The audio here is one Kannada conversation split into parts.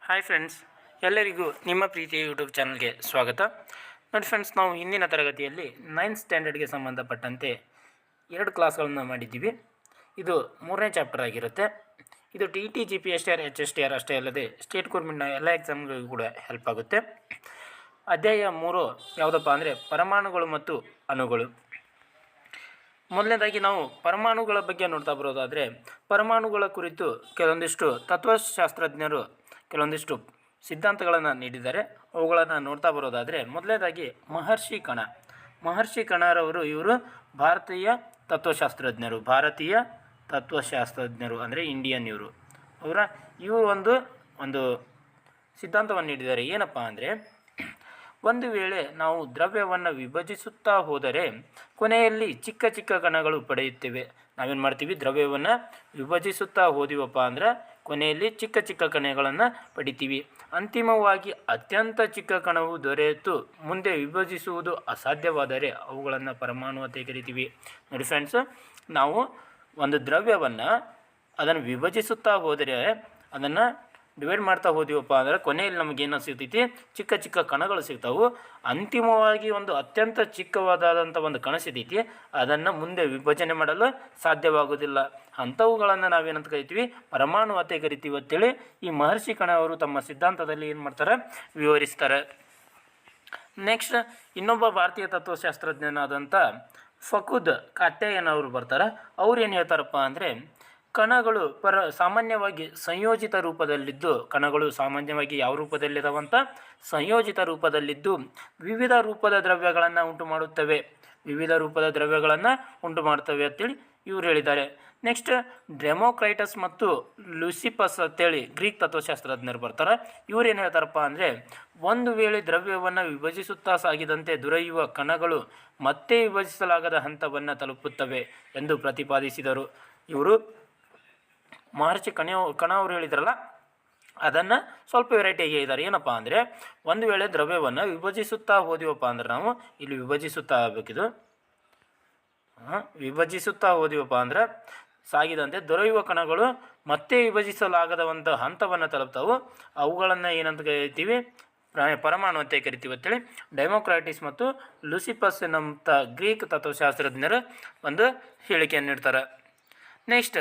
ಹಾಯ್ ಫ್ರೆಂಡ್ಸ್, ಎಲ್ಲರಿಗೂ ನಿಮ್ಮ ಪ್ರೀತಿಯ ಯೂಟ್ಯೂಬ್ ಚಾನಲ್ಗೆ ಸ್ವಾಗತ. ನೋಡಿ ಫ್ರೆಂಡ್ಸ್, ನಾವು ಹಿಂದಿನ ತರಗತಿಯಲ್ಲಿ 9th ಸ್ಟ್ಯಾಂಡರ್ಡ್ಗೆ ಸಂಬಂಧಪಟ್ಟಂತೆ 2 ಕ್ಲಾಸ್ಗಳನ್ನು ಮಾಡಿದ್ದೀವಿ. ಇದು 3ನೇ ಚಾಪ್ಟರ್ ಆಗಿರುತ್ತೆ. ಇದು TET GPSTR HSTR ಅಷ್ಟೇ ಅಲ್ಲದೆ ಸ್ಟೇಟ್ ಗೌರ್ಮೆಂಟ್ನ ಎಲ್ಲ ಎಕ್ಸಾಮ್ಗಳಿಗೂ ಕೂಡ ಹೆಲ್ಪ್ ಆಗುತ್ತೆ. ಅಧ್ಯಾಯ 3 ಯಾವುದಪ್ಪ ಅಂದರೆ ಪರಮಾಣುಗಳು ಮತ್ತು ಅಣುಗಳು. ಮೊದಲನೇದಾಗಿ ನಾವು ಪರಮಾಣುಗಳ ಬಗ್ಗೆ ನೋಡ್ತಾ ಬರೋದಾದರೆ, ಪರಮಾಣುಗಳ ಕುರಿತು ಕೆಲವೊಂದಿಷ್ಟು ತತ್ವಶಾಸ್ತ್ರಜ್ಞರು ಕೆಲವೊಂದಿಷ್ಟು ಸಿದ್ಧಾಂತಗಳನ್ನು ನೀಡಿದ್ದಾರೆ. ಅವುಗಳನ್ನು ನೋಡ್ತಾ ಬರೋದಾದರೆ, ಮೊದಲನೇದಾಗಿ ಮಹರ್ಷಿ ಕಣರವರು ಇವರು ಭಾರತೀಯ ತತ್ವಶಾಸ್ತ್ರಜ್ಞರು ಅಂದರೆ ಇಂಡಿಯನ್. ಇವರು ಒಂದು ಸಿದ್ಧಾಂತವನ್ನು ನೀಡಿದ್ದಾರೆ. ಏನಪ್ಪ ಅಂದರೆ, ಒಂದು ವೇಳೆ ನಾವು ದ್ರವ್ಯವನ್ನು ವಿಭಜಿಸುತ್ತಾ ಹೋದರೆ ಕೊನೆಯಲ್ಲಿ ಚಿಕ್ಕ ಚಿಕ್ಕ ಕಣಗಳು ಪಡೆಯುತ್ತೇವೆ. ನಾವೇನು ಮಾಡ್ತೀವಿ, ದ್ರವ್ಯವನ್ನು ವಿಭಜಿಸುತ್ತಾ ಹೋದಿವಪ್ಪ ಅಂದ್ರೆ ಕೊನೆಯಲ್ಲಿ ಚಿಕ್ಕ ಚಿಕ್ಕ ಕಣಗಳನ್ನು ಪಡಿತೀವಿ. ಅಂತಿಮವಾಗಿ ಅತ್ಯಂತ ಚಿಕ್ಕ ಕಣವು ದೊರೆಯಿತು ಮುಂದೆ ವಿಭಜಿಸುವುದು ಅಸಾಧ್ಯವಾದರೆ ಅವುಗಳನ್ನು ಪರಮಾಣು ಅಂತ ಕರಿತೀವಿ. ನೋಡಿ ಫ್ರೆಂಡ್ಸ್, ನಾವು ಒಂದು ದ್ರವ್ಯವನ್ನು ಅದನ್ನು ವಿಭಜಿಸುತ್ತಾ ಹೋದರೆ, ಅದನ್ನು ಡಿವೈಡ್ ಮಾಡ್ತಾ ಹೋದಿವಪ್ಪ ಅಂದರೆ ಕೊನೆಯಲ್ಲಿ ನಮಗೇನು ಸಿಗ್ತೈತಿ, ಚಿಕ್ಕ ಚಿಕ್ಕ ಕಣಗಳು ಸಿಗ್ತಾವೆ. ಅಂತಿಮವಾಗಿ ಒಂದು ಅತ್ಯಂತ ಚಿಕ್ಕವಾದಂಥ ಒಂದು ಕಣ ಸಿಗ್ತೈತಿ, ಅದನ್ನು ಮುಂದೆ ವಿಭಜನೆ ಮಾಡಲು ಸಾಧ್ಯವಾಗೋದಿಲ್ಲ. ಅಂಥವುಗಳನ್ನು ನಾವೇನಂತ ಕರಿತೀವಿ, ಪರಮಾಣು ಅಂತ ಕರಿತೀವಿ ಅಂತೇಳಿ ಈ ಮಹರ್ಷಿ ಕಣ ಅವರು ತಮ್ಮ ಸಿದ್ಧಾಂತದಲ್ಲಿ ಏನು ಮಾಡ್ತಾರೆ, ವಿವರಿಸ್ತಾರೆ. ನೆಕ್ಸ್ಟ್, ಇನ್ನೊಬ್ಬ ಭಾರತೀಯ ತತ್ವಶಾಸ್ತ್ರಜ್ಞನಾದಂಥ ಫಕುದ್ ಕಾತ್ಯಾಯನ್ ಅವರು ಬರ್ತಾರೆ. ಅವ್ರು ಏನು ಹೇಳ್ತಾರಪ್ಪ ಅಂದರೆ, ಕಣಗಳು ಸಾಮಾನ್ಯವಾಗಿ ಸಂಯೋಜಿತ ರೂಪದಲ್ಲಿದ್ದು, ಕಣಗಳು ಸಾಮಾನ್ಯವಾಗಿ ಯಾವ ರೂಪದಲ್ಲಿದ್ದಾವಂತ, ಸಂಯೋಜಿತ ರೂಪದಲ್ಲಿದ್ದು ವಿವಿಧ ರೂಪದ ದ್ರವ್ಯಗಳನ್ನು ಉಂಟು ಮಾಡ್ತವೆ ಅಂತೇಳಿ ಇವ್ರು ಹೇಳಿದ್ದಾರೆ. ನೆಕ್ಸ್ಟ್, ಡೆಮೋಕ್ರೈಟಸ್ ಮತ್ತು ಲೂಸಿಫಸ್ ಅಂತೇಳಿ ಗ್ರೀಕ್ ತತ್ವಶಾಸ್ತ್ರಜ್ಞರು ಬರ್ತಾರೆ. ಇವ್ರು ಏನು ಹೇಳ್ತಾರಪ್ಪ ಅಂದರೆ, ಒಂದು ವೇಳೆ ದ್ರವ್ಯವನ್ನು ವಿಭಜಿಸುತ್ತಾ ಸಾಗಿದಂತೆ ದೊರೆಯುವ ಕಣಗಳು ಮತ್ತೆ ವಿಭಜಿಸಲಾಗದ ಹಂತವನ್ನು ತಲುಪುತ್ತವೆ ಎಂದು ಪ್ರತಿಪಾದಿಸಿದರು. ಇವರು ಮಹರ್ಷಿ ಕಣ ಅವರು ಹೇಳಿದ್ರಲ್ಲ, ಅದನ್ನು ಸ್ವಲ್ಪ ವೆರೈಟಿಯಾಗಿ ಹೇಳಿದ್ದಾರೆ. ಏನಪ್ಪ ಅಂದರೆ, ಒಂದು ವೇಳೆ ದ್ರವ್ಯವನ್ನು ವಿಭಜಿಸುತ್ತಾ ಹೋದಿವಪ್ಪ ಅಂದ್ರೆ, ನಾವು ಇಲ್ಲಿ ವಿಭಜಿಸುತ್ತಾ ಹೋದಿವಪ್ಪ ಅಂದ್ರೆ ಸಾಗಿದಂತೆ ದೊರೆಯುವ ಕಣಗಳು ಮತ್ತೆ ವಿಭಜಿಸಲಾಗದ ಒಂದು ಹಂತವನ್ನು ತಲುಪ್ತಾವು. ಅವುಗಳನ್ನು ಏನಂತ ಕರಿತೀವಿ, ಪರಮಾಣು ಅಂತ ಕರಿತೀವಿ ಅಂತೇಳಿ ಡೆಮೋಕ್ರಾಟಿಸ್ ಮತ್ತು ಲೂಸಿಫಸ್ ಎನ್ನುವಂಥ ಗ್ರೀಕ್ ತತ್ವಶಾಸ್ತ್ರಜ್ಞರು ಒಂದು ಹೇಳಿಕೆಯನ್ನು ನೀಡ್ತಾರೆ. ನೆಕ್ಸ್ಟ್,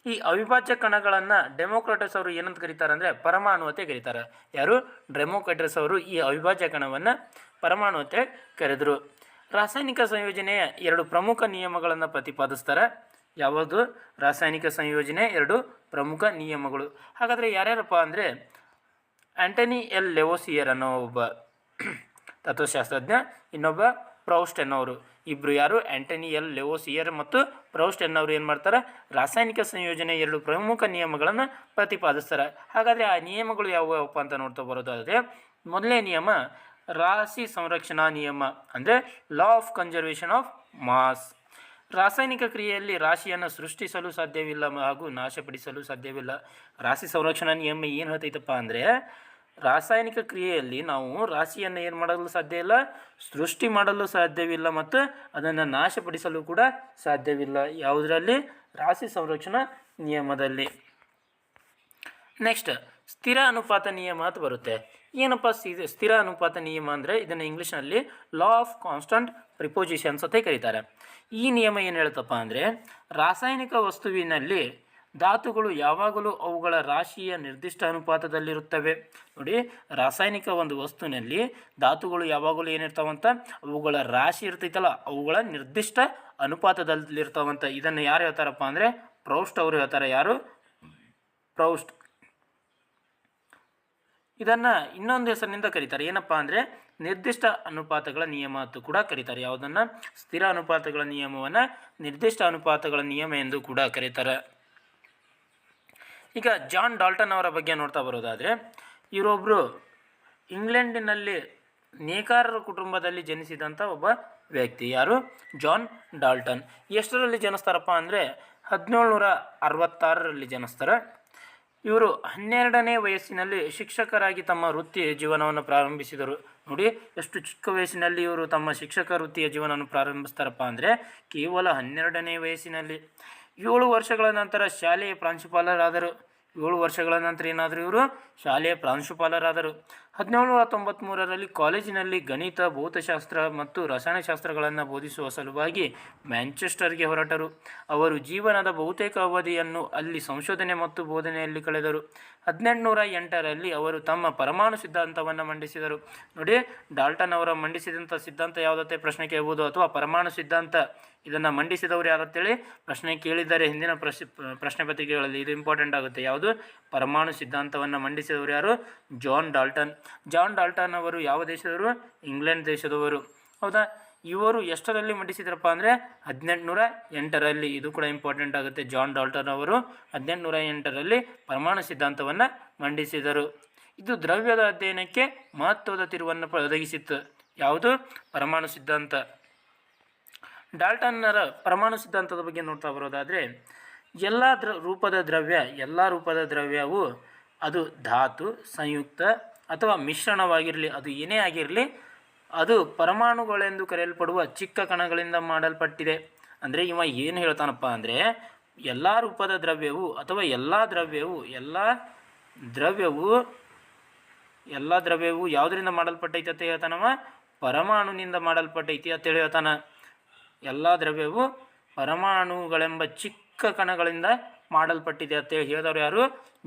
ಈ ಅವಿಭಾಜ್ಯ ಕಣಗಳನ್ನು ಡೆಮೋಕ್ರಾಟಸ್ ಅವರು ಏನಂತ ಕರೀತಾರೆ ಅಂದರೆ ಪರಮಾಣು ಅಂತ ಕರೀತಾರೆ. ಯಾರು? ಡೆಮೋಕ್ರಾಟಸ್ ಅವರು ಈ ಅವಿಭಾಜ್ಯ ಕಣವನ್ನು ಪರಮಾಣು ಅಂತ ಕರೆದರು. ರಾಸಾಯನಿಕ ಸಂಯೋಜನೆಯ 2 ಪ್ರಮುಖ ನಿಯಮಗಳನ್ನು ಪ್ರತಿಪಾದಿಸ್ತಾರೆ. ಯಾವುದು? ರಾಸಾಯನಿಕ ಸಂಯೋಜನೆ 2 ಪ್ರಮುಖ ನಿಯಮಗಳು. ಹಾಗಾದರೆ ಯಾರ್ಯಾರಪ್ಪ ಅಂದರೆ, ಆಂಟನಿ ಎಲ್ ಲೆವೋಸಿಯರ್ ಅನ್ನೋ ಒಬ್ಬ ತತ್ವಶಾಸ್ತ್ರಜ್ಞ, ಇನ್ನೊಬ್ಬ ಪ್ರೌಸ್ಟ್ ಎನ್ನೋರು. ಇಬ್ಬರು ಯಾರು? ಆಂಟನಿ ಎಲ್ ಲೆವೋಸಿಯರ್ ಮತ್ತು ಪ್ರೌಸ್ಟ್ ಎನ್ನೋರು ಏನು ಮಾಡ್ತಾರೆ, ರಾಸಾಯನಿಕ ಸಂಯೋಜನೆ 2 ಪ್ರಮುಖ ನಿಯಮಗಳನ್ನು ಪ್ರತಿಪಾದಿಸ್ತಾರೆ. ಹಾಗಾದರೆ ಆ ನಿಯಮಗಳು ಯಾವುವಪ್ಪ ಅಂತ ನೋಡ್ತಾ ಬರೋದಾದರೆ, ಮೊದಲನೇ ನಿಯಮ ರಾಶಿ ಸಂರಕ್ಷಣಾ ನಿಯಮ ಅಂದರೆ law of conservation of mass. ರಾಸಾಯನಿಕ ಕ್ರಿಯೆಯಲ್ಲಿ ರಾಶಿಯನ್ನು ಸೃಷ್ಟಿಸಲು ಸಾಧ್ಯವಿಲ್ಲ ಹಾಗೂ ನಾಶಪಡಿಸಲು ಸಾಧ್ಯವಿಲ್ಲ. ರಾಶಿ ಸಂರಕ್ಷಣಾ ನಿಯಮ ಏನು ಹೇಳ್ತೈತಪ್ಪ ಅಂದರೆ, ರಾಸಾಯನಿಕ ಕ್ರಿಯೆಯಲ್ಲಿ ನಾವು ರಾಶಿಯನ್ನು ಏನು ಮಾಡಲು ಸಾಧ್ಯ ಇಲ್ಲ, ಸೃಷ್ಟಿ ಮಾಡಲು ಸಾಧ್ಯವಿಲ್ಲ ಮತ್ತು ಅದನ್ನು ನಾಶಪಡಿಸಲು ಕೂಡ ಸಾಧ್ಯವಿಲ್ಲ. ಯಾವುದರಲ್ಲಿ? ರಾಶಿ ಸಂರಕ್ಷಣಾ ನಿಯಮದಲ್ಲಿ. ನೆಕ್ಸ್ಟ್, ಸ್ಥಿರ ಅನುಪಾತ ನಿಯಮ ಅಂತ ಬರುತ್ತೆ. ಏನಪ್ಪ ಸ್ಥಿರ ಅನುಪಾತ ನಿಯಮ ಅಂದರೆ, ಇದನ್ನು ಇಂಗ್ಲೀಷ್ನಲ್ಲಿ ಲಾ ಆಫ್ ಕಾನ್ಸ್ಟಂಟ್ ಪ್ರಿಪೋಸಿಷನ್ಸ್ ಅಂತ ಕರೀತಾರೆ. ಈ ನಿಯಮ ಏನು ಹೇಳ್ತಪ್ಪ ಅಂದರೆ, ರಾಸಾಯನಿಕ ವಸ್ತುವಿನಲ್ಲಿ ಧಾತುಗಳು ಯಾವಾಗಲೂ ಅವುಗಳ ರಾಶಿಯ ನಿರ್ದಿಷ್ಟ ಅನುಪಾತದಲ್ಲಿರುತ್ತವೆ. ನೋಡಿ, ರಾಸಾಯನಿಕ ಒಂದು ವಸ್ತುವಿನಲ್ಲಿ ಧಾತುಗಳು ಯಾವಾಗಲೂ ಏನಿರ್ತಾವಂತ, ಅವುಗಳ ರಾಶಿ ಇರ್ತೈತಲ್ಲ, ಅವುಗಳ ನಿರ್ದಿಷ್ಟ ಅನುಪಾತದಲ್ಲಿರ್ತಾವಂತ. ಇದನ್ನು ಯಾರು ಹೇಳ್ತಾರಪ್ಪ ಅಂದರೆ, ಪ್ರೌಸ್ಟ್ ಅವರು ಹೇಳ್ತಾರೆ. ಯಾರು? ಪ್ರೌಸ್ಟ್. ಇದನ್ನು ಇನ್ನೊಂದು ಹೆಸರಿನಿಂದ ಕರೀತಾರೆ. ಏನಪ್ಪ ಅಂದರೆ, ನಿರ್ದಿಷ್ಟ ಅನುಪಾತಗಳ ನಿಯಮ ಅಂತ ಕೂಡ ಕರೀತಾರೆ. ಯಾವುದನ್ನು? ಸ್ಥಿರ ಅನುಪಾತಗಳ ನಿಯಮವನ್ನು ನಿರ್ದಿಷ್ಟ ಅನುಪಾತಗಳ ನಿಯಮ ಎಂದು ಕೂಡ ಕರೀತಾರೆ. ಈಗ ಜಾನ್ ಡಾಲ್ಟನ್ ಅವರ ಬಗ್ಗೆ ನೋಡ್ತಾ ಬರೋದಾದರೆ, ಇವರೊಬ್ಬರು ಇಂಗ್ಲೆಂಡಿನಲ್ಲಿ ನೇಕಾರರ ಕುಟುಂಬದಲ್ಲಿ ಜನಿಸಿದಂಥ ಒಬ್ಬ ವ್ಯಕ್ತಿ. ಯಾರು? John Dalton. ಎಷ್ಟರಲ್ಲಿ ಜನಿಸ್ತಾರಪ್ಪ ಅಂದರೆ 1766ರಲ್ಲಿ ಜನಿಸ್ತಾರೆ. ಇವರು 12ನೇ ವಯಸ್ಸಿನಲ್ಲಿ ಶಿಕ್ಷಕರಾಗಿ ತಮ್ಮ ವೃತ್ತಿ ಜೀವನವನ್ನು ಪ್ರಾರಂಭಿಸಿದರು. ನೋಡಿ, ಎಷ್ಟು ಚಿಕ್ಕ ವಯಸ್ಸಿನಲ್ಲಿ ಇವರು ತಮ್ಮ ಶಿಕ್ಷಕ ವೃತ್ತಿಯ ಜೀವನವನ್ನು ಪ್ರಾರಂಭಿಸ್ತಾರಪ್ಪ ಅಂದರೆ ಕೇವಲ 12ನೇ ವಯಸ್ಸಿನಲ್ಲಿ. 7 ವರ್ಷಗಳ ನಂತರ ಶಾಲೆಯ ಪ್ರಾಂಶುಪಾಲರಾದರು. 7 ವರ್ಷಗಳ ನಂತರ ಏನಾದರೂ ಇವರು ಶಾಲೆಯ ಪ್ರಾಂಶುಪಾಲರಾದರು. 1793ರಲ್ಲಿ ಕಾಲೇಜಿನಲ್ಲಿ ಗಣಿತ, ಭೌತಶಾಸ್ತ್ರ ಮತ್ತು ರಸಾಯನಶಾಸ್ತ್ರಗಳನ್ನು ಬೋಧಿಸುವ ಸಲುವಾಗಿ ಮ್ಯಾಂಚೆಸ್ಟರ್ಗೆ ಹೊರಟರು. ಅವರು ಜೀವನದ ಬಹುತೇಕ ಅವಧಿಯನ್ನು ಅಲ್ಲಿ ಸಂಶೋಧನೆ ಮತ್ತು ಬೋಧನೆಯಲ್ಲಿ ಕಳೆದರು. 1808ರಲ್ಲಿ ಅವರು ತಮ್ಮ ಪರಮಾಣು ಸಿದ್ಧಾಂತವನ್ನು ಮಂಡಿಸಿದರು. ನೋಡಿ, ಡಾಲ್ಟನ್ ಅವರ ಮಂಡಿಸಿದಂಥ ಸಿದ್ಧಾಂತ ಯಾವುದತ್ತೆ ಪ್ರಶ್ನೆ ಕೇಳ್ಬೋದು, ಅಥವಾ ಪರಮಾಣು ಸಿದ್ಧಾಂತ ಇದನ್ನು ಮಂಡಿಸಿದವರು ಯಾರಂತೇಳಿ ಪ್ರಶ್ನೆ ಕೇಳಿದ್ದಾರೆ ಹಿಂದಿನ ಪ್ರಶ್ನೆ ಪತ್ರಿಕೆಗಳಲ್ಲಿ. ಇದು ಇಂಪಾರ್ಟೆಂಟ್ ಆಗುತ್ತೆ. ಯಾವುದು? ಪರಮಾಣು ಸಿದ್ಧಾಂತವನ್ನು ಮಂಡಿಸಿದವರು ಯಾರು? John Dalton. ಜಾನ್ ಡಾಲ್ಟನ್ ಅವರು ಯಾವ ದೇಶದವರು? ಇಂಗ್ಲೆಂಡ್ ದೇಶದವರು. ಹೌದಾ? ಇವರು ಎಷ್ಟರಲ್ಲಿ ಮಂಡಿಸಿದ್ರಪ್ಪ ಅಂದರೆ 1808ರಲ್ಲಿ. ಇದು ಕೂಡ ಇಂಪಾರ್ಟೆಂಟ್ ಆಗುತ್ತೆ. ಜಾನ್ ಡಾಲ್ಟನ್ ಅವರು 1808ರಲ್ಲಿ ಪರಮಾಣು ಸಿದ್ಧಾಂತವನ್ನು ಮಂಡಿಸಿದರು. ಇದು ದ್ರವ್ಯದ ಅಧ್ಯಯನಕ್ಕೆ ಮಹತ್ವದ ತಿರುವನ್ನು ಒದಗಿಸಿತ್ತು. ಯಾವುದು? ಪರಮಾಣು ಸಿದ್ಧಾಂತ. ಡಾಲ್ಟನ್ನರ ಪರಮಾಣು ಸಿದ್ಧಾಂತದ ಬಗ್ಗೆ ನೋಡ್ತಾ ಬರೋದಾದರೆ, ಎಲ್ಲ ರೂಪದ ದ್ರವ್ಯವು ಅದು ಧಾತು, ಸಂಯುಕ್ತ ಅಥವಾ ಮಿಶ್ರಣವಾಗಿರಲಿ, ಅದು ಏನೇ ಆಗಿರಲಿ, ಅದು ಪರಮಾಣುಗಳೆಂದು ಕರೆಯಲ್ಪಡುವ ಚಿಕ್ಕ ಕಣಗಳಿಂದ ಮಾಡಲ್ಪಟ್ಟಿದೆ. ಅಂದರೆ ಇವ ಏನು ಹೇಳ್ತಾನಪ್ಪ ಅಂದರೆ, ಎಲ್ಲ ರೂಪದ ದ್ರವ್ಯವು ಅಥವಾ ಎಲ್ಲ ದ್ರವ್ಯವು ಯಾವುದರಿಂದ ಮಾಡಲ್ಪಟ್ಟೈತಿ ಅಂತ ಹೇಳ್ತಾನವ? ಪರಮಾಣುವಿನಿಂದ ಮಾಡಲ್ಪಟ್ಟೈತಿ ಅಂತೇಳಿ ಹೇಳ್ತಾನ. ಎಲ್ಲ ದ್ರವ್ಯವು ಪರಮಾಣುಗಳೆಂಬ ಚಿಕ್ಕ ಕಣಗಳಿಂದ ಮಾಡಲ್ಪಟ್ಟಿದೆ ಅಂತೇಳಿ ಹೇಳಿದವರು ಯಾರು?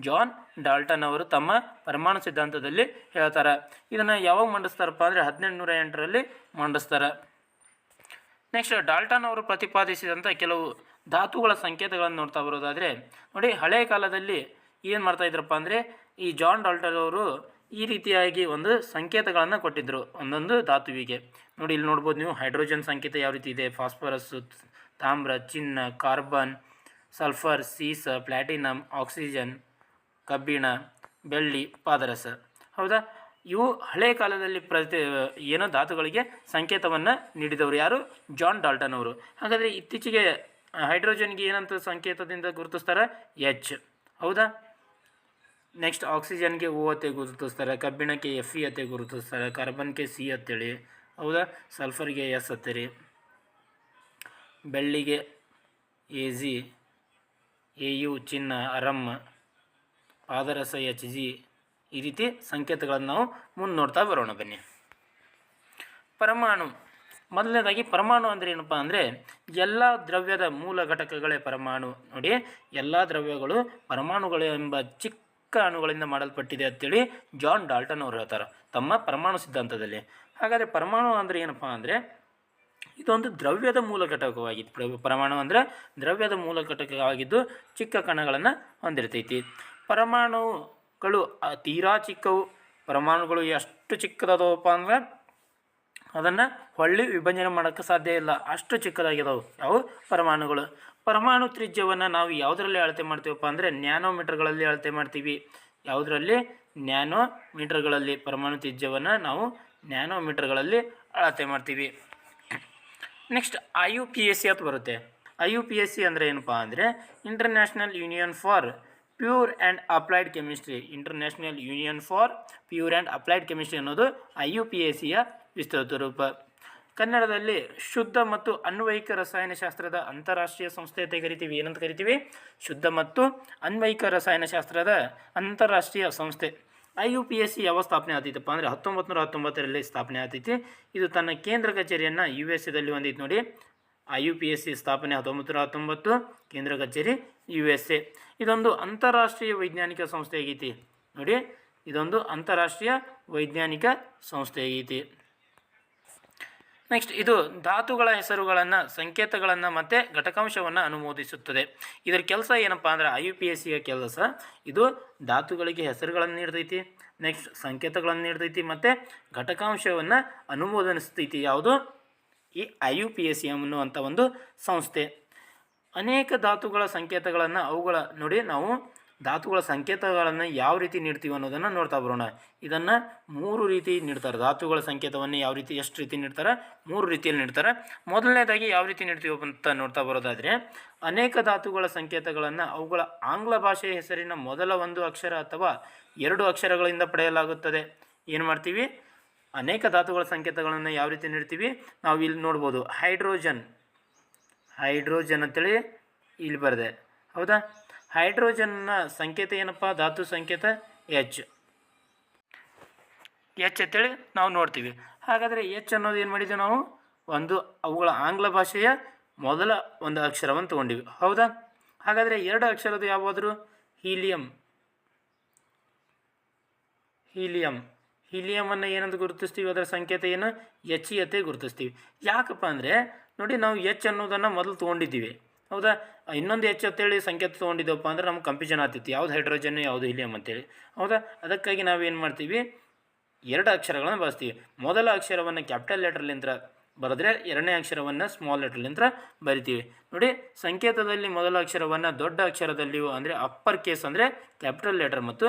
ಜಾನ್ ಡಾಲ್ಟನ್ ಅವರು ತಮ್ಮ ಪರಮಾಣು ಸಿದ್ಧಾಂತದಲ್ಲಿ ಹೇಳ್ತಾರೆ. ಇದನ್ನು ಯಾವಾಗ ಮಂಡಿಸ್ತಾರಪ್ಪ ಅಂದರೆ 1808ರಲ್ಲಿ ಮಂಡಿಸ್ತಾರೆ. ನೆಕ್ಸ್ಟ್, ಡಾಲ್ಟನ್ ಅವರು ಪ್ರತಿಪಾದಿಸಿದಂಥ ಕೆಲವು ಧಾತುಗಳ ಸಂಕೇತಗಳನ್ನು ನೋಡ್ತಾ ಬರೋದಾದರೆ, ನೋಡಿ, ಹಳೆಯ ಕಾಲದಲ್ಲಿ ಏನು ಮಾಡ್ತಾ ಇದ್ರಪ್ಪ ಅಂದರೆ, ಈ ಜಾನ್ ಡಾಲ್ಟನ್ ಅವರು ಈ ರೀತಿಯಾಗಿ ಒಂದು ಸಂಕೇತಗಳನ್ನು ಕೊಟ್ಟಿದ್ದರು ಒಂದೊಂದು ಧಾತುವಿಗೆ. ನೋಡಿ, ಇಲ್ಲಿ ನೋಡ್ಬೋದು ನೀವು, ಹೈಡ್ರೋಜನ್ ಸಂಕೇತ ಯಾವ ರೀತಿ ಇದೆ, ಫಾಸ್ಫರಸ್, ತಾಮ್ರ, ಚಿನ್ನ, ಕಾರ್ಬನ್, ಸಲ್ಫರ್, ಸೀಸ, ಪ್ಲಾಟಿನಮ್, ಆಕ್ಸಿಜನ್, ಕಬ್ಬಿಣ, ಬೆಳ್ಳಿ, ಪಾದರಸ. ಹೌದಾ? ಇವು ಹಳೆಯ ಕಾಲದಲ್ಲಿ ಏನೋ ಧಾತುಗಳಿಗೆ ಸಂಕೇತವನ್ನು ನೀಡಿದವರು ಯಾರು? ಜಾನ್ ಡಾಲ್ಟನ್ ಅವರು. ಹಾಗಾದರೆ ಇತ್ತೀಚೆಗೆ ಹೈಡ್ರೋಜನ್ಗೆ ಏನಂತ ಸಂಕೇತದಿಂದ ಗುರುತಿಸ್ತಾರೆ? ಎಚ್. ಹೌದಾ? ನೆಕ್ಸ್ಟ್, ಆಕ್ಸಿಜನ್ಗೆ ಓ ಅತ್ತೆ ಗುರುತಿಸ್ತಾರೆ, ಕಬ್ಬಿಣಕ್ಕೆ ಎಫ್ ಇ ಅತ್ತೆ ಗುರುತಿಸ್ತಾರೆ, ಕಾರ್ಬನ್ಗೆ ಸಿ ಅಂತೇಳಿ. ಹೌದಾ? ಸಲ್ಫರ್ಗೆ ಎಸ್ ಅತ್ತೇರಿ, ಬೆಳ್ಳಿಗೆ ಎ ಜಿ, ಎ ಯು, ಚಿನ್ನ ಅರಮ್, ಪಾದರಸ ಎಚ್ ಜಿ. ಈ ರೀತಿ ಸಂಕೇತಗಳನ್ನು ನಾವು ಮುಂದೆ ನೋಡ್ತಾ ಬರೋಣ ಬನ್ನಿ. ಪರಮಾಣು. ಮೊದಲನೇದಾಗಿ ಪರಮಾಣು ಅಂದರೆ ಏನಪ್ಪ ಅಂದರೆ, ಎಲ್ಲ ದ್ರವ್ಯದ ಮೂಲ ಘಟಕಗಳೇ ಪರಮಾಣು. ನೋಡಿ, ಎಲ್ಲ ದ್ರವ್ಯಗಳು ಪರಮಾಣುಗಳು ಎಂಬ ಚಿಕ್ಕ ಅಣುಗಳಿಂದ ಮಾಡಲ್ಪಟ್ಟಿದೆ ಅಂತೇಳಿ ಜಾನ್ ಡಾಲ್ಟನ್ ಅವರು ಹೇಳ್ತಾರೆ ತಮ್ಮ ಪರಮಾಣು ಸಿದ್ಧಾಂತದಲ್ಲಿ. ಹಾಗಾದರೆ ಪರಮಾಣು ಅಂದರೆ ಏನಪ್ಪ ಅಂದರೆ, ಇದೊಂದು ದ್ರವ್ಯದ ಮೂಲ ಘಟಕವಾಗಿತ್ತು. ಪರಮಾಣು ಅಂದರೆ ದ್ರವ್ಯದ ಮೂಲ ಘಟಕವಾಗಿದ್ದು ಚಿಕ್ಕ ಕಣಗಳನ್ನು ಹೊಂದಿರ್ತೈತಿ. ಪರಮಾಣುಗಳು ತೀರಾ ಚಿಕ್ಕವು. ಪರಮಾಣುಗಳು ಎಷ್ಟು ಚಿಕ್ಕದವಪ್ಪ ಅಂದ್ರೆ ಅದನ್ನು ಹೊಳ್ಳಿ ವಿಭಜನೆ ಮಾಡೋಕ್ಕೆ ಸಾಧ್ಯ ಇಲ್ಲ, ಅಷ್ಟು ಚಿಕ್ಕದಾಗಿದ್ದಾವೆ ಯಾವ ಪರಮಾಣುಗಳು. ಪರಮಾಣು ತ್ರಿಜ್ಯವನ್ನು ನಾವು ಯಾವುದರಲ್ಲಿ ಅಳತೆ ಮಾಡ್ತೀವಪ್ಪ ಅಂದರೆ ನ್ಯಾನೋಮೀಟರ್ಗಳಲ್ಲಿ ಅಳತೆ ಮಾಡ್ತೀವಿ. ಯಾವುದರಲ್ಲಿ? ನ್ಯಾನೋಮೀಟರ್ಗಳಲ್ಲಿ. ಪರಮಾಣು ತ್ರಿಜ್ಯವನ್ನು ನಾವು ನ್ಯಾನೋಮೀಟರ್ಗಳಲ್ಲಿ ಅಳತೆ ಮಾಡ್ತೀವಿ. ನೆಕ್ಸ್ಟ್ IUPAC ಅಂತ ಬರುತ್ತೆ. IUPAC ಅಂದರೆ ಏನಪ್ಪ ಅಂದರೆ international union for pure and applied chemistry. International union for pure and applied chemistry ಅನ್ನೋದು IUPACಯ ವಿಸ್ತೃತ ರೂಪ. ಕನ್ನಡದಲ್ಲಿ ಶುದ್ಧ ಮತ್ತು ಅನ್ವಯಿಕ ರಸಾಯನಶಾಸ್ತ್ರದ ಅಂತಾರಾಷ್ಟ್ರೀಯ ಸಂಸ್ಥೆ ಅಂತ ಕರಿತೀವಿ. ಏನಂತ ಕರಿತೀವಿ? ಶುದ್ಧ ಮತ್ತು ಅನ್ವಯಿಕ ರಸಾಯನಶಾಸ್ತ್ರದ ಅಂತಾರಾಷ್ಟ್ರೀಯ ಸಂಸ್ಥೆ. IUPAC ಯಾವ ಸ್ಥಾಪನೆ ಆಗ್ತೈತಪ್ಪ ಅಂದರೆ 1919ರಲ್ಲಿ ಸ್ಥಾಪನೆ ಆಗ್ತೈತಿ. ಇದು ತನ್ನ ಕೇಂದ್ರ ಕಚೇರಿಯನ್ನು USA ಹೊಂದೈತಿ. ನೋಡಿ, IUPAC ಸ್ಥಾಪನೆ 1919, ಕೇಂದ್ರ ಕಚೇರಿ USA. ಇದೊಂದು ಅಂತಾರಾಷ್ಟ್ರೀಯ ವೈಜ್ಞಾನಿಕ ಸಂಸ್ಥೆ ಆಗೈತಿ. ನೋಡಿ, ಇದೊಂದು ಅಂತಾರಾಷ್ಟ್ರೀಯ ವೈಜ್ಞಾನಿಕ ಸಂಸ್ಥೆ ಆಗೈತಿ. ನೆಕ್ಸ್ಟ್, ಇದು ಧಾತುಗಳ ಹೆಸರುಗಳನ್ನು, ಸಂಕೇತಗಳನ್ನು ಮತ್ತು ಘಟಕಾಂಶವನ್ನು ಅನುಮೋದಿಸುತ್ತದೆ. ಇದರ ಕೆಲಸ ಏನಪ್ಪ ಅಂದರೆ IUPACಯ ಕೆಲಸ ಇದು ಧಾತುಗಳಿಗೆ ಹೆಸರುಗಳನ್ನು ನೀಡ್ತೈತಿ, ನೆಕ್ಸ್ಟ್ ಸಂಕೇತಗಳನ್ನು ನೀಡ್ತೈತಿ ಮತ್ತು ಘಟಕಾಂಶವನ್ನು ಅನುಮೋದಿಸ್ತೈತಿ. ಯಾವುದು? ಈ IUPAC ಅನ್ನುವಂಥ ಒಂದು ಸಂಸ್ಥೆ. ಅನೇಕ ಧಾತುಗಳ ಸಂಕೇತಗಳನ್ನು ನೋಡಿ, ನಾವು ಧಾತುಗಳ ಸಂಕೇತಗಳನ್ನು ಯಾವ ರೀತಿ ನೀಡ್ತೀವಿ ಅನ್ನೋದನ್ನು ನೋಡ್ತಾ ಬರೋಣ. ಇದನ್ನು 3 ರೀತಿ ನೀಡ್ತಾರೆ. ಧಾತುಗಳ ಸಂಕೇತವನ್ನು ಯಾವ ರೀತಿ, ಎಷ್ಟು ರೀತಿ ನೀಡ್ತಾರೆ? 3 ರೀತಿಯಲ್ಲಿ ನೀಡ್ತಾರೆ. ಮೊದಲನೇದಾಗಿ ಯಾವ ರೀತಿ ನೀಡ್ತೀವಿ ಅಂತ ನೋಡ್ತಾ ಬರೋದಾದರೆ, ಅನೇಕ ಧಾತುಗಳ ಸಂಕೇತಗಳನ್ನು ಅವುಗಳ ಆಂಗ್ಲ ಭಾಷೆಯ ಹೆಸರಿನ ಮೊದಲ 1 ಅಕ್ಷರ ಅಥವಾ 2 ಅಕ್ಷರಗಳಿಂದ ಪಡೆಯಲಾಗುತ್ತದೆ. ಏನು ಮಾಡ್ತೀವಿ? ಅನೇಕ ಧಾತುಗಳ ಸಂಕೇತಗಳನ್ನು ಯಾವ ರೀತಿ ನೀಡ್ತೀವಿ? ನಾವು ಇಲ್ಲಿ ನೋಡ್ಬೋದು, ಹೈಡ್ರೋಜನ್ ಅಂತೇಳಿ ಇಲ್ಲಿ ಬರೆದೆ. ಹೌದಾ? ಹೈಡ್ರೋಜನ್ನ ಸಂಕೇತ ಏನಪ್ಪ? ಧಾತು ಸಂಕೇತ ಎಚ್ ಅಂತೇಳಿ ನಾವು ನೋಡ್ತೀವಿ. ಹಾಗಾದರೆ ಎಚ್ ಅನ್ನೋದು ಏನು ಮಾಡಿದ್ದೀವಿ ನಾವು? ಅವುಗಳ ಆಂಗ್ಲ ಭಾಷೆಯ ಮೊದಲ ಒಂದು ಅಕ್ಷರವನ್ನು ತೊಗೊಂಡಿವಿ, ಹೌದಾ? ಹಾಗಾದರೆ 2 ಅಕ್ಷರದ್ದು ಯಾವುದಾದ್ರು? ಹೀಲಿಯಮನ್ನು ಏನಂತ ಗುರುತಿಸ್ತೀವಿ? ಅದರ ಸಂಕೇತ ಏನು? ಎಚ್ ಅತ್ತೆ ಗುರುತಿಸ್ತೀವಿ. ಯಾಕಪ್ಪ ಅಂದರೆ ನೋಡಿ, ನಾವು ಎಚ್ ಅನ್ನೋದನ್ನು ಮೊದಲು ತೊಗೊಂಡಿದ್ದೀವಿ, ಹೌದಾ? ಇನ್ನೊಂದು ಎಚ್ ಅಂತೇಳಿ ಸಂಕೇತ ತೊಗೊಂಡಿದ್ದೆವಪ್ಪ ಅಂದ್ರೆ ನಮ್ಗೆ ಕನ್ಫ್ಯೂಷನ್ ಆಗ್ತಿತ್ತು, ಯಾವುದು ಹೈಡ್ರೋಜನ್ ಯಾವುದು ಹೀಲಿಯಂ ಅಂತೇಳಿ, ಹೌದಾ? ಅದಕ್ಕಾಗಿ ನಾವೇನು ಮಾಡ್ತೀವಿ? 2 ಅಕ್ಷರಗಳನ್ನು ಬಳಸ್ತೀವಿ. ಮೊದಲ ಅಕ್ಷರವನ್ನು ಕ್ಯಾಪಿಟಲ್ ಲೆಟರ್ಲಿಂದ ಬರೆದ್ರೆ ಎರಡನೇ ಅಕ್ಷರವನ್ನು ಸ್ಮಾಲ್ ಲೆಟರ್ಲಿಂದ ಬರಿತೀವಿ. ನೋಡಿ, ಸಂಕೇತದಲ್ಲಿ ಮೊದಲ ಅಕ್ಷರವನ್ನು ದೊಡ್ಡ ಅಕ್ಷರದಲ್ಲಿಯೂ ಅಂದರೆ ಅಪ್ಪರ್ ಕೇಸ್ ಅಂದರೆ ಕ್ಯಾಪಿಟಲ್ ಲೆಟರ್ ಮತ್ತು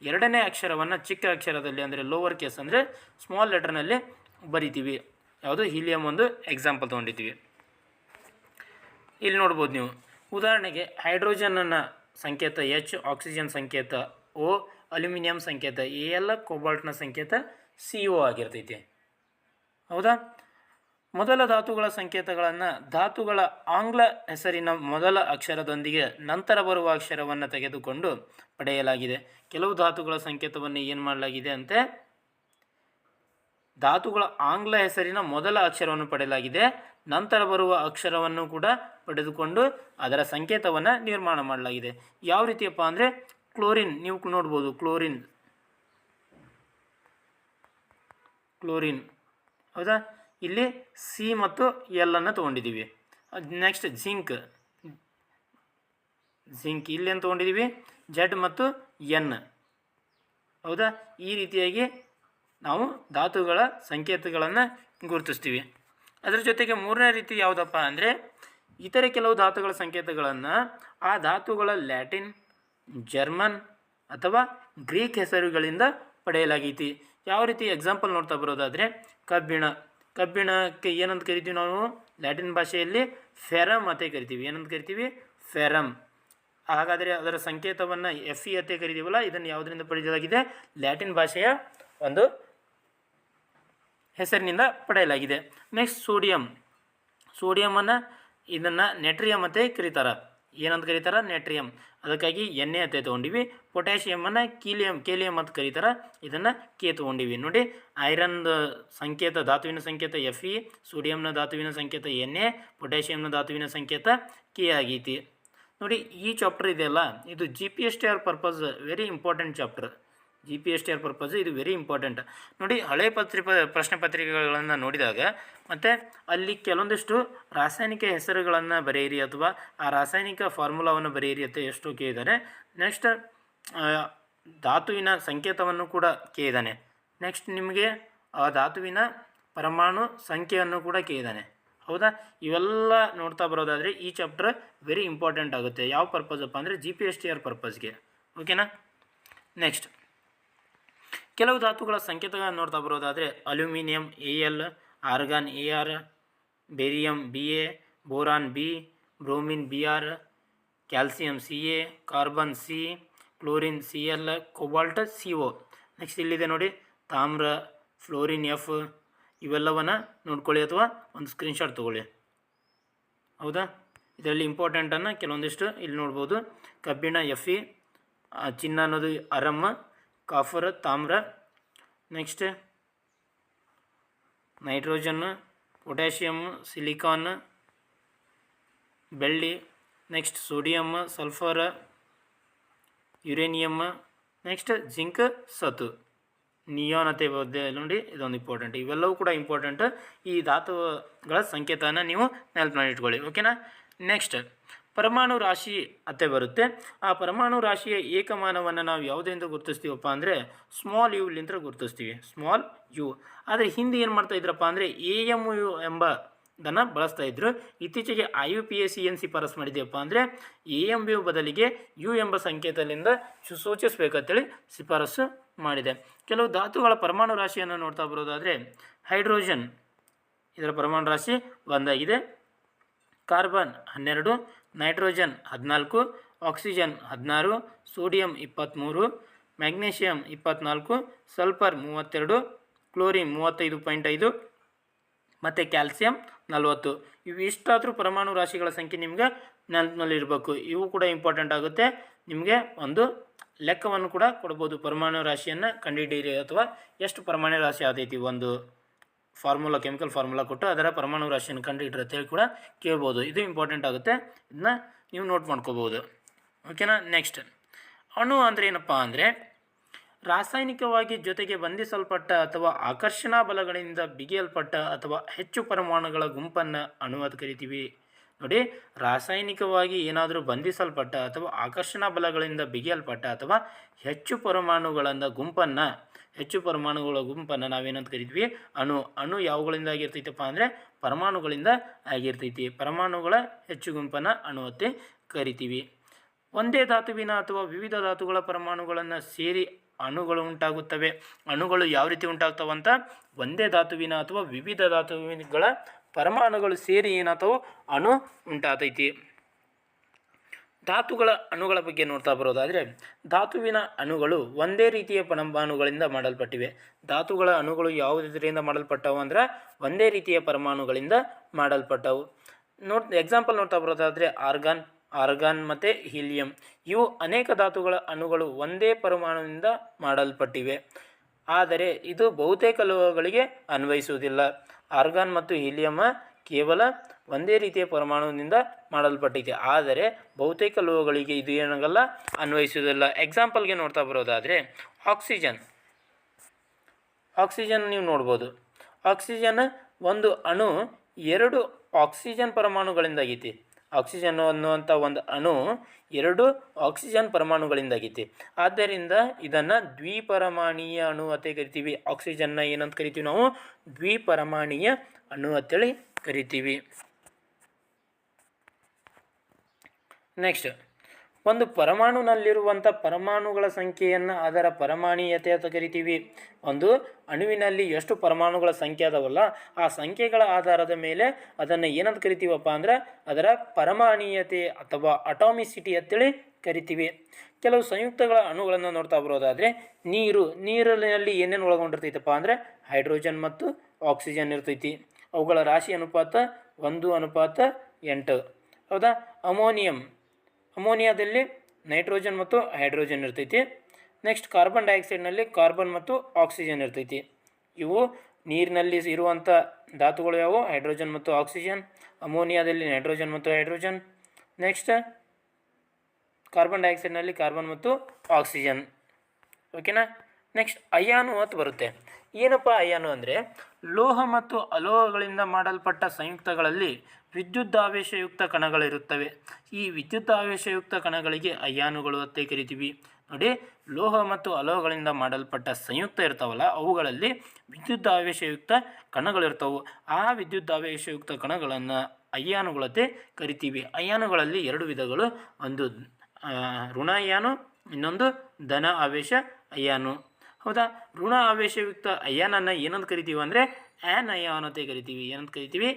ಎರಡನೇ ಅಕ್ಷರವನ್ನು ಚಿಕ್ಕ ಅಕ್ಷರದಲ್ಲಿ ಅಂದರೆ ಲೋವರ್ ಕೇಸ್ ಅಂದರೆ ಸ್ಮಾಲ್ ಲೆಟರ್ನಲ್ಲಿ ಬರಿತೀವಿ. ಯಾವುದು? ಹೀಲಿಯಂ ಒಂದು ಎಕ್ಸಾಂಪಲ್ ತೊಗೊಂಡಿದ್ದೀವಿ. ಇಲ್ಲಿ ನೋಡ್ಬೋದು ನೀವು. ಉದಾಹರಣೆಗೆ ಹೈಡ್ರೋಜನ್ನ ಸಂಕೇತ ಎಚ್, ಆಕ್ಸಿಜನ್ ಸಂಕೇತ ಓ, ಅಲ್ಯೂಮಿನಿಯಂ ಸಂಕೇತ ಎ ಎಲ್, ಕೋಬಾಲ್ಟ್ನ ಸಂಕೇತ CO ಆಗಿರ್ತೈತಿ, ಹೌದಾ? ಮೊದಲ ಧಾತುಗಳ ಸಂಕೇತಗಳನ್ನು ಧಾತುಗಳ ಆಂಗ್ಲ ಹೆಸರಿನ ಮೊದಲ ಅಕ್ಷರದೊಂದಿಗೆ ನಂತರ ಬರುವ ಅಕ್ಷರವನ್ನು ತೆಗೆದುಕೊಂಡು ಪಡೆಯಲಾಗಿದೆ. ಕೆಲವು ಧಾತುಗಳ ಸಂಕೇತವನ್ನು ಏನು ಮಾಡಲಾಗಿದೆ ಅಂತೆ? ಧಾತುಗಳ ಆಂಗ್ಲ ಹೆಸರಿನ ಮೊದಲ ಅಕ್ಷರವನ್ನು ಪಡೆಯಲಾಗಿದೆ, ನಂತರ ಬರುವ ಅಕ್ಷರವನ್ನು ಕೂಡ ಪಡೆದುಕೊಂಡು ಅದರ ಸಂಕೇತವನ್ನು ನಿರ್ಮಾಣ ಮಾಡಲಾಗಿದೆ. ಯಾವ ರೀತಿಯಪ್ಪ ಅಂದರೆ ಕ್ಲೋರಿನ್, ನೀವು ನೋಡ್ಬೋದು, ಕ್ಲೋರಿನ್ ಹೌದಾ? ಇಲ್ಲಿ ಸಿ ಮತ್ತು ಎಲ್ ಅನ್ನು ತೊಗೊಂಡಿದ್ದೀವಿ. ನೆಕ್ಸ್ಟ್ ಜಿಂಕ್ ಇಲ್ಲೇನು ತೊಗೊಂಡಿದ್ದೀವಿ? ಜೆಡ್ ಮತ್ತು ಎನ್, ಹೌದಾ? ಈ ರೀತಿಯಾಗಿ ನಾವು ಧಾತುಗಳ ಸಂಕೇತಗಳನ್ನು ಗುರುತಿಸ್ತೀವಿ. ಅದರ ಜೊತೆಗೆ ಮೂರನೇ ರೀತಿ ಯಾವುದಪ್ಪ ಅಂದರೆ ಇತರೆ ಕೆಲವು ಧಾತುಗಳ ಸಂಕೇತಗಳನ್ನು ಆ ಧಾತುಗಳ ಲ್ಯಾಟಿನ್, ಜರ್ಮನ್ ಅಥವಾ ಗ್ರೀಕ್ ಹೆಸರುಗಳಿಂದ ಪಡೆಯಲಾಗೈತಿ. ಯಾವ ರೀತಿ? ಎಕ್ಸಾಂಪಲ್ ನೋಡ್ತಾ ಬರೋದಾದರೆ ಕಬ್ಬಿಣಕ್ಕೆ ಏನಂತ ಕರಿತೀವಿ ನಾವು? ಲ್ಯಾಟಿನ್ ಭಾಷೆಯಲ್ಲಿ ಫೆರಮ್ ಅಂತ ಕರಿತೀವಿ. ಏನಂತ ಕರಿತೀವಿ? ಫೆರಮ್. ಹಾಗಾದರೆ ಅದರ ಸಂಕೇತವನ್ನು FE ಅಂತ ಕರಿತೀವಲ್ಲ, ಇದನ್ನು ಯಾವುದರಿಂದ ಪಡೆಯಲಾಗಿದೆ? ಲ್ಯಾಟಿನ್ ಭಾಷೆಯ ಒಂದು ಹೆಸರಿನಿಂದ ಪಡೆಯಲಾಗಿದೆ. ನೆಕ್ಸ್ಟ್ ಸೋಡಿಯಮನ್ನು ಇದನ್ನು ನೆಟ್ರಿಯಮ್ ಅಂತ ಕರೀತಾರೆ. ಏನಂತ ಕರೀತಾರೆ? ನೆಟ್ರಿಯಮ್. ಅದಕ್ಕಾಗಿ Na ಅಂತ ತೊಗೊಂಡಿವಿ. ಪೊಟ್ಯಾಷಿಯಮನ್ನು ಕೇಲಿಯಂ ಅಂತ ಕರೀತಾರೆ. ಇದನ್ನು ಕೆ ತೊಗೊಂಡಿವಿ. ನೋಡಿ, ಐರನ್ದ ಸಂಕೇತ, ಧಾತುವಿನ ಸಂಕೇತ Fe, ಸೋಡಿಯಂನ ಧಾತುವಿನ ಸಂಕೇತ Na, ಪೊಟ್ಯಾಷಿಯಂನ ಧಾತುವಿನ ಸಂಕೇತ ಕೆ ಆಗೈತಿ. ನೋಡಿ, ಈ ಚಾಪ್ಟರ್ ಇದೆಯಲ್ಲ, ಇದು GPSTR purpose very important chapter. GPSTR purpose ಇದು ವೆರಿ ಇಂಪಾರ್ಟೆಂಟ್. ನೋಡಿ, ಹಳೆ ಪ್ರಶ್ನೆ ಪತ್ರಿಕೆಗಳನ್ನು ನೋಡಿದಾಗ ಮತ್ತು ಅಲ್ಲಿ ಕೆಲವೊಂದಿಷ್ಟು ರಾಸಾಯನಿಕ ಹೆಸರುಗಳನ್ನು ಬರೆಯಿರಿ ಅಥವಾ ಆ ರಾಸಾಯನಿಕ ಫಾರ್ಮುಲಾವನ್ನು ಬರೆಯಿರಿ ಅಂತ ಎಷ್ಟು ಕೇಳಿದ್ದಾರೆ. ನೆಕ್ಸ್ಟ್ ಧಾತುವಿನ ಸಂಕೇತವನ್ನು ಕೂಡ ಕೇಳಿದ್ದಾನೆ. ನೆಕ್ಸ್ಟ್ ನಿಮಗೆ ಆ ಧಾತುವಿನ ಪರಮಾಣು ಸಂಖ್ಯೆಯನ್ನು ಕೂಡ ಕೇಳಿದ್ದಾನೆ, ಹೌದಾ? ಇವೆಲ್ಲ ನೋಡ್ತಾ ಬರೋದಾದರೆ ಈ ಚಾಪ್ಟರ್ ವೆರಿ ಇಂಪಾರ್ಟೆಂಟ್ ಆಗುತ್ತೆ. ಯಾವ ಪರ್ಪಸಪ್ಪ ಅಂದರೆ GPSTR ಪರ್ಪಸ್ಗೆ, ಓಕೆನಾ? ನೆಕ್ಸ್ಟ್ ಕೆಲವು ಧಾತುಗಳ ಸಂಕೇತಗಳನ್ನು ನೋಡ್ತಾ ಬರೋದಾದರೆ aluminium Al, argon Ar, barium Ba, boron B, bromine Br, calcium Ca, carbon C, chlorine Cl, cobalt CO. Next ಇಲ್ಲಿದೆ ನೋಡಿ, ತಾಮ್ರ, ಫ್ಲೋರಿನ್ F. ಇವೆಲ್ಲವನ್ನು ನೋಡ್ಕೊಳ್ಳಿ ಅಥವಾ ಒಂದು ಸ್ಕ್ರೀನ್ಶಾಟ್ ತೊಗೊಳ್ಳಿ, ಹೌದಾ? ಇದರಲ್ಲಿ ಇಂಪಾರ್ಟೆಂಟನ್ನು ಕೆಲವೊಂದಿಷ್ಟು ಇಲ್ಲಿ ನೋಡ್ಬೋದು. ಕಬ್ಬಿಣ Fe, ಚಿನ್ನ ಅನ್ನೋದು ಅರಮ್, ಕಾಫರ್ ತಾಮ್ರ. ನೆಕ್ಸ್ಟ್ ನೈಟ್ರೋಜನ್, ಪೊಟ್ಯಾಷಿಯಮ್, ಸಿಲಿಕಾನ್, ಬೆಳ್ಳಿ. Next sodium, sulphur, uranium. Next zinc, ಸತು, ನಿಯಾನ್ ಅಂತ ಬರುತ್ತೆ ನೋಡಿ, ಇದೊಂದು ಇಂಪಾರ್ಟೆಂಟ್. ಇವೆಲ್ಲವೂ ಕೂಡ ಇಂಪಾರ್ಟೆಂಟ್. ಈ ಧಾತುಗಳ ಸಂಕೇತನ ನೀವು ನೆನಪು ಮಾಡಿಟ್ಕೊಳ್ಳಿ, ಓಕೆನಾ? ನೆಕ್ಸ್ಟ್ ಪರಮಾಣು ರಾಶಿ ಅತ್ತೆ ಬರುತ್ತೆ. ಆ ಪರಮಾಣು ರಾಶಿಯ ಏಕಮಾನವನ್ನು ನಾವು ಯಾವುದರಿಂದ ಗುರುತಿಸ್ತೀವಪ್ಪ ಅಂದರೆ ಸ್ಮಾಲ್ ಯುಲಿಂದ ಗುರುತಿಸ್ತೀವಿ, ಸ್ಮಾಲ್ ಯು. ಆದರೆ ಹಿಂದೆ ಏನು ಮಾಡ್ತಾ ಇದ್ರಪ್ಪ ಅಂದರೆ AMU ಎಂಬುದನ್ನು ಬಳಸ್ತಾ ಇದ್ರು. ಇತ್ತೀಚೆಗೆ IUPAC ಏನು ಶಿಫಾರಸು ಮಾಡಿದೆಯಪ್ಪ ಅಂದರೆ AMU ಬದಲಿಗೆ U ಎಂಬ ಸಂಕೇತದಿಂದ ಸೂಚಿಸಬೇಕಂತೇಳಿ ಶಿಫಾರಸು ಮಾಡಿದೆ. ಕೆಲವು ಧಾತುಗಳ ಪರಮಾಣು ರಾಶಿಯನ್ನು ನೋಡ್ತಾ ಬರೋದಾದರೆ ಹೈಡ್ರೋಜನ್, ಇದರ ಪರಮಾಣು ರಾಶಿ 1 ಆಗಿದೆ. Carbon 12, nitrogen 14, oxygen 16, sodium 23, magnesium 24, sulphur 32, chlorine 35.5 ಮತ್ತು ಕ್ಯಾಲ್ಸಿಯಂ 40. ಇವು ಇಷ್ಟಾದರೂ ಪರಮಾಣು ರಾಶಿಗಳ ಸಂಖ್ಯೆ ನಿಮ್ಗೆ ನೆನಪಿನಲ್ಲಿರಬೇಕು. ಇವು ಕೂಡ ಇಂಪಾರ್ಟೆಂಟ್ ಆಗುತ್ತೆ. ನಿಮಗೆ ಒಂದು ಲೆಕ್ಕವನ್ನು ಕೂಡ ಕೊಡ್ಬೋದು. ಪರಮಾಣು ರಾಶಿಯನ್ನು ಕಂಡುಹಿಡಿಯಿರಿ ಅಥವಾ ಎಷ್ಟು ಪರಮಾಣು ರಾಶಿ ಆದೈತಿ ಒಂದು ಫಾರ್ಮುಲಾ, ಕೆಮಿಕಲ್ ಫಾರ್ಮುಲಾ ಕೊಟ್ಟು ಅದರ ಪರಮಾಣು ರಾಶಿಯನ್ನು ಕಂಡುಹಿಡಿರಿ ಅಂತೇಳಿ ಕೂಡ ಕೇಳ್ಬೋದು. ಇದು ಇಂಪಾರ್ಟೆಂಟ್ ಆಗುತ್ತೆ, ಇದನ್ನ ನೀವು ನೋಟ್ ಮಾಡ್ಕೋಬೋದು. ಓಕೆನಾ. ನೆಕ್ಸ್ಟ್, ಅಣು ಅಂದರೆ ಏನಪ್ಪ ಅಂದರೆ ರಾಸಾಯನಿಕವಾಗಿ ಜೊತೆಗೆ ಬಂಧಿಸಲ್ಪಟ್ಟ ಅಥವಾ ಆಕರ್ಷಣಾ ಬಲಗಳಿಂದ ಬಿಗಿಯಲ್ಪಟ್ಟ ಅಥವಾ ಹೆಚ್ಚು ಪರಮಾಣುಗಳ ಗುಂಪನ್ನು ಅಣು ಅಂತ ಕರಿತೀವಿ. ನೋಡಿ, ರಾಸಾಯನಿಕವಾಗಿ ಏನಾದರೂ ಬಂಧಿಸಲ್ಪಟ್ಟ ಅಥವಾ ಆಕರ್ಷಣಾ ಬಲಗಳಿಂದ ಬಿಗಿಯಲ್ಪಟ್ಟ ಅಥವಾ ಹೆಚ್ಚು ಪರಮಾಣುಗಳ ಗುಂಪನ್ನು ನಾವೇನಂತ ಕರಿತೀವಿ? ಅಣು ಯಾವುಗಳಿಂದ ಆಗಿರ್ತೈತಪ್ಪ ಅಂದರೆ ಪರಮಾಣುಗಳಿಂದ ಆಗಿರ್ತೈತಿ. ಪರಮಾಣುಗಳ ಹೆಚ್ಚು ಗುಂಪನ್ನು ಅಣು ಅಂತ ಕರಿತೀವಿ. ಒಂದೇ ಧಾತುವಿನ ಅಥವಾ ವಿವಿಧ ಧಾತುಗಳ ಪರಮಾಣುಗಳನ್ನು ಸೇರಿ ಅಣುಗಳು ಉಂಟಾಗುತ್ತವೆ. ಅಣುಗಳು ಯಾವ ರೀತಿ ಉಂಟಾಗ್ತವಂತ, ಒಂದೇ ಧಾತುವಿನ ಅಥವಾ ವಿವಿಧ ಧಾತುವಿನ ಪರಮಾಣುಗಳು ಸೇರಿ ಏನಾಗ್ತವು? ಅಣು ಉಂಟಾತೈತಿ. ಧಾತುಗಳ ಅಣುಗಳ ಬಗ್ಗೆ ನೋಡ್ತಾ ಬರೋದಾದರೆ, ಧಾತುವಿನ ಅಣುಗಳು ಒಂದೇ ರೀತಿಯ ಪರಮಾಣುಗಳಿಂದ ಮಾಡಲ್ಪಟ್ಟಿವೆ. ಧಾತುಗಳ ಅಣುಗಳು ಯಾವುದರಿಂದ ಮಾಡಲ್ಪಟ್ಟವು ಅಂದ್ರೆ ಒಂದೇ ರೀತಿಯ ಪರಮಾಣುಗಳಿಂದ ಮಾಡಲ್ಪಟ್ಟವು. ಎಕ್ಸಾಂಪಲ್ ನೋಡ್ತಾ ಬರೋದಾದರೆ ಆರ್ಗಾನ್ ಮತ್ತು ಹೀಲಿಯಂ, ಇವು ಅನೇಕ ಧಾತುಗಳ ಅಣುಗಳು ಒಂದೇ ಪರಮಾಣುವಿನಿಂದ ಮಾಡಲ್ಪಟ್ಟಿವೆ. ಆದರೆ ಇದು ಬಹುತೇಕ ಲೋಹಗಳಿಗೆ ಅನ್ವಯಿಸುವುದಿಲ್ಲ. ಆರ್ಗಾನ್ ಮತ್ತು ಹೀಲಿಯಂ ಕೇವಲ ಒಂದೇ ರೀತಿಯ ಪರಮಾಣುವಿನಿಂದ ಮಾಡಲ್ಪಟ್ಟಿದೆ, ಆದರೆ ಬಹುತೇಕ ಲೋಹಗಳಿಗೆ ಇದು ಏನಾಗಲ್ಲ, ಅನ್ವಯಿಸುವುದಿಲ್ಲ. ಎಕ್ಸಾಂಪಲ್ಗೆ ನೋಡ್ತಾ ಬರೋದಾದರೆ ಆಕ್ಸಿಜನ್ ನೀವು ನೋಡ್ಬೋದು. ಆಕ್ಸಿಜನ್ ಒಂದು ಅಣು 2 ಆಕ್ಸಿಜನ್ ಪರಮಾಣುಗಳಿಂದಾಗೈತಿ. ಆಕ್ಸಿಜನ್ ಅನ್ನುವಂಥ ಒಂದು ಅಣು 2 ಆಕ್ಸಿಜನ್ ಪರಮಾಣುಗಳಿಂದಾಗೈತಿ. ಆದ್ದರಿಂದ ಇದನ್ನು ದ್ವಿಪರಮಾಣೀಯ ಅಣು ಅಂತ ಕರಿತೀವಿ. ಆಕ್ಸಿಜನ್ನ ಏನಂತ ಕರಿತೀವಿ ನಾವು? ದ್ವಿಪರಮಾಣೀಯ ಅಣು ಅಂತೇಳಿ ಕರಿತೀವಿ. ನೆಕ್ಸ್ಟ್, ಒಂದು ಪರಮಾಣುನಲ್ಲಿರುವಂಥ ಪರಮಾಣುಗಳ ಸಂಖ್ಯೆಯನ್ನು ಅದರ ಪರಮಾಣೀಯತೆ ಅಂತ ಕರಿತೀವಿ. ಒಂದು ಅಣುವಿನಲ್ಲಿ ಎಷ್ಟು ಪರಮಾಣುಗಳ ಸಂಖ್ಯೆ ಅದಾವಲ್ಲ, ಆ ಸಂಖ್ಯೆಗಳ ಆಧಾರದ ಮೇಲೆ ಅದನ್ನು ಏನಂತ ಕರಿತೀವಪ್ಪ ಅಂದ್ರೆ ಅದರ ಪರಮಾಣೀಯತೆ ಅಥವಾ ಅಟಾಮಿಸಿಟಿ ಅಂತೇಳಿ ಕರಿತೀವಿ. ಕೆಲವು ಸಂಯುಕ್ತಗಳ ಅಣುಗಳನ್ನು ನೋಡ್ತಾ ಬರೋದಾದರೆ, ನೀರಿನಲ್ಲಿ ಏನೇನು ಒಳಗೊಂಡಿರ್ತೈತಪ್ಪ ಅಂದರೆ ಹೈಡ್ರೋಜನ್ ಮತ್ತು ಆಕ್ಸಿಜನ್ ಇರ್ತೈತಿ. ಅವುಗಳ ರಾಶಿ ಅನುಪಾತ 1:8. ಹೌದಾ. ಅಮೋನಿಯಾದಲ್ಲಿ ನೈಟ್ರೋಜನ್ ಮತ್ತು ಹೈಡ್ರೋಜನ್ ಇರ್ತೈತಿ. ನೆಕ್ಸ್ಟ್, ಕಾರ್ಬನ್ ಡೈಆಕ್ಸೈಡ್ನಲ್ಲಿ ಕಾರ್ಬನ್ ಮತ್ತು ಆಕ್ಸಿಜನ್ ಇರ್ತೈತಿ. ಇವು ನೀರಿನಲ್ಲಿ ಇರುವಂಥ ಧಾತುಗಳು ಯಾವುವು? ಹೈಡ್ರೋಜನ್ ಮತ್ತು ಆಕ್ಸಿಜನ್. ಅಮೋನಿಯಾದಲ್ಲಿ ನೈಟ್ರೋಜನ್ ಮತ್ತು ಹೈಡ್ರೋಜನ್. ನೆಕ್ಸ್ಟ್, ಕಾರ್ಬನ್ ಡೈಆಕ್ಸೈಡ್ನಲ್ಲಿ ಕಾರ್ಬನ್ ಮತ್ತು ಆಕ್ಸಿಜನ್. ಓಕೆನಾ. ನೆಕ್ಸ್ಟ್, ಅಯಾನು ಅಂತ ಬರುತ್ತೆ. ಏನಪ್ಪ ಅಯಾನು ಅಂದರೆ ಲೋಹ ಮತ್ತು ಅಲೋಹಗಳಿಂದ ಮಾಡಲ್ಪಟ್ಟ ಸಂಯುಕ್ತಗಳಲ್ಲಿ ವಿದ್ಯುದಾವೇಶಯುಕ್ತ ಕಣಗಳಿರುತ್ತವೆ. ಈ ವಿದ್ಯುದಾವೇಶಯುಕ್ತ ಕಣಗಳಿಗೆ ಅಯಾನುಗಳು ಅಂತ ಕರಿತೀವಿ. ನೋಡಿ, ಲೋಹ ಮತ್ತು ಅಲೋಹಗಳಿಂದ ಮಾಡಲ್ಪಟ್ಟ ಸಂಯುಕ್ತ ಇರ್ತಾವಲ್ಲ, ಅವುಗಳಲ್ಲಿ ವಿದ್ಯುದಾವೇಶಯುಕ್ತ ಕಣಗಳಿರ್ತವೆ. ಆ ವಿದ್ಯುದಾವೇಶಯುಕ್ತ ಕಣಗಳನ್ನು ಅಯಾನುಗಳಂತೆ ಕರಿತೀವಿ. ಅಯಾನುಗಳಲ್ಲಿ 2 ವಿಧಗಳು, ಒಂದು ಋಣ ಅಯಾನು, ಇನ್ನೊಂದು ಧನ ಆವೇಶ ಅಯಾನು. ಹೌದಾ. ಋಣ ಆವೇಶಯುಕ್ತ ಅಯಾನನ್ನು ಏನಂತ ಕರಿತೀವಿ ಅಂದರೆ ಆ್ಯನ್ ಅಯಾನ್ ಅಂತ ಕರಿತೀವಿ. ಏನಂತ ಕರಿತೀವಿ?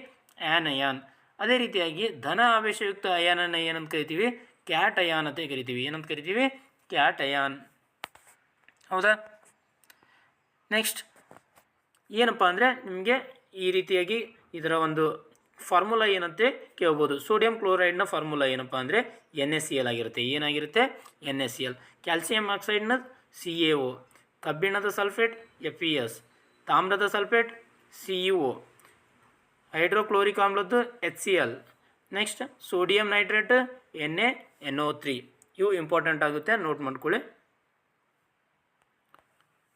An ion. ಅದೇ ರೀತಿಯಾಗಿ ಧನ ಆವೇಶಯುಕ್ತ ಅಯಾನನ್ನು ಏನಂತ ಕರಿತೀವಿ? ಕ್ಯಾಟ್ ಅಯಾನ್ ಅಂತ ಕರಿತೀವಿ. ಏನಂತ ಕರಿತೀವಿ? Cat ion. ಹೌದಾ. ನೆಕ್ಸ್ಟ್ ಏನಪ್ಪ ಅಂದರೆ ನಿಮಗೆ ಈ ರೀತಿಯಾಗಿ ಇದರ ಒಂದು ಫಾರ್ಮುಲಾ ಏನಂತೆ ಕೇಳ್ಬೋದು. ಸೋಡಿಯಂ ಕ್ಲೋರೈಡ್ನ ಫಾರ್ಮುಲಾ ಏನಪ್ಪ ಅಂದರೆ NaCl ಆಗಿರುತ್ತೆ. ಏನಾಗಿರುತ್ತೆ? NaCl. ಕ್ಯಾಲ್ಸಿಯಂ ಆಕ್ಸೈಡ್ನ CaO. ಕಬ್ಬಿಣದ ಸಲ್ಫೇಟ್ FeS. ತಾಮ್ರದ ಸಲ್ಫೇಟ್ CuO. ಹೈಡ್ರೋಕ್ಲೋರಿಕ್ ಆಮ್ಲದ್ದು HCl. Next, sodium nitrate NaNO3. ಇವು ಇಂಪಾರ್ಟೆಂಟ್ ಆಗುತ್ತೆ, ನೋಟ್ ಮಾಡ್ಕೊಳ್ಳಿ.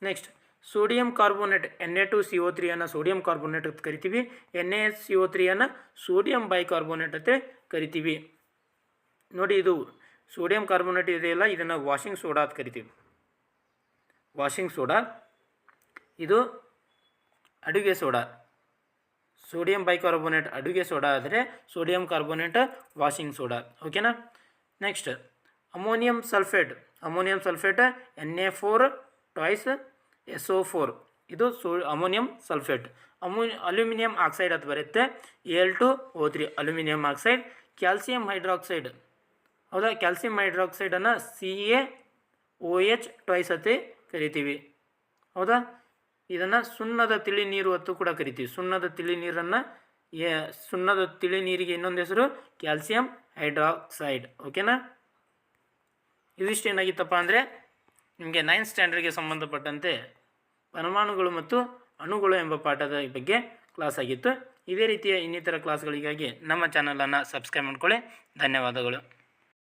ನೆಕ್ಸ್ಟ್, ಸೋಡಿಯಂ ಕಾರ್ಬೋನೇಟ್ Na2CO3 ಅನ್ನು ಸೋಡಿಯಂ ಕಾರ್ಬೋನೇಟ್ ಅಂತ ಕರಿತೀವಿ. NaCO3 ಅನ್ನು ಸೋಡಿಯಂ ಬೈಕಾರ್ಬೋನೇಟ್ ಅಂತ ಕರಿತೀವಿ. ನೋಡಿ, ಇದು ಸೋಡಿಯಂ ಕಾರ್ಬೋನೇಟ್ ಇದೆಯಲ್ಲ, ಇದನ್ನು ವಾಷಿಂಗ್ ಸೋಡಾ ಅಂತ ಕರಿತೀವಿ. ವಾಷಿಂಗ್ ಸೋಡಾ, ಇದು ಅಡುಗೆ ಸೋಡಾ. ಸೋಡಿಯಂ ಬೈಕಾರ್ಬೋನೇಟ್ ಅಡುಗೆ ಸೋಡಾ ಆದರೆ ಸೋಡಿಯಂ ಕಾರ್ಬೋನೇಟ್ ವಾಷಿಂಗ್ ಸೋಡಾ. ಓಕೆನಾ. Next, ammonium sulphate Na4 twice SO4. ಇದು ಅಮೋನಿಯಂ ಸಲ್ಫೇಟ್. ಅಲ್ಯೂಮಿನಿಯಂ ಆಕ್ಸೈಡ್ ಅಂತ ಬರುತ್ತೆ, Al2O3 aluminium oxide. Calcium hydroxide. ಹೌದಾ. ಕ್ಯಾಲ್ಸಿಯಂ ಹೈಡ್ರಾಕ್ಸೈಡನ್ನು CaOH ಟ್ವೈಸ್ ಅಂತ ಕರಿತೀವಿ. ಹೌದಾ. ಇದನ್ನು ಸುಣ್ಣದ ತಿಳಿ ನೀರು ಅಂತ ಕೂಡ ಕರಿತೀವಿ. ಸುಣ್ಣದ ತಿಳಿ ನೀರಿಗೆ ಇನ್ನೊಂದು ಹೆಸರು ಕ್ಯಾಲ್ಸಿಯಂ ಹೈಡ್ರಾಕ್ಸೈಡ್. ಓಕೆನಾ. ಇದಿಷ್ಟು ಏನಾಗಿತ್ತಪ್ಪ ಅಂದರೆ ನಿಮಗೆ 9th ಸ್ಟ್ಯಾಂಡರ್ಡ್ಗೆ ಸಂಬಂಧಪಟ್ಟಂತೆ ಪರಮಾಣುಗಳು ಮತ್ತು ಅಣುಗಳು ಎಂಬ ಪಾಠದ ಬಗ್ಗೆ ಕ್ಲಾಸ್ ಆಗಿತ್ತು. ಇದೇ ರೀತಿಯ ಇನ್ನಿತರ ಕ್ಲಾಸ್ಗಳಿಗಾಗಿ ನಮ್ಮ ಚಾನಲನ್ನು ಸಬ್ಸ್ಕ್ರೈಬ್ ಮಾಡ್ಕೊಳ್ಳಿ. ಧನ್ಯವಾದಗಳು.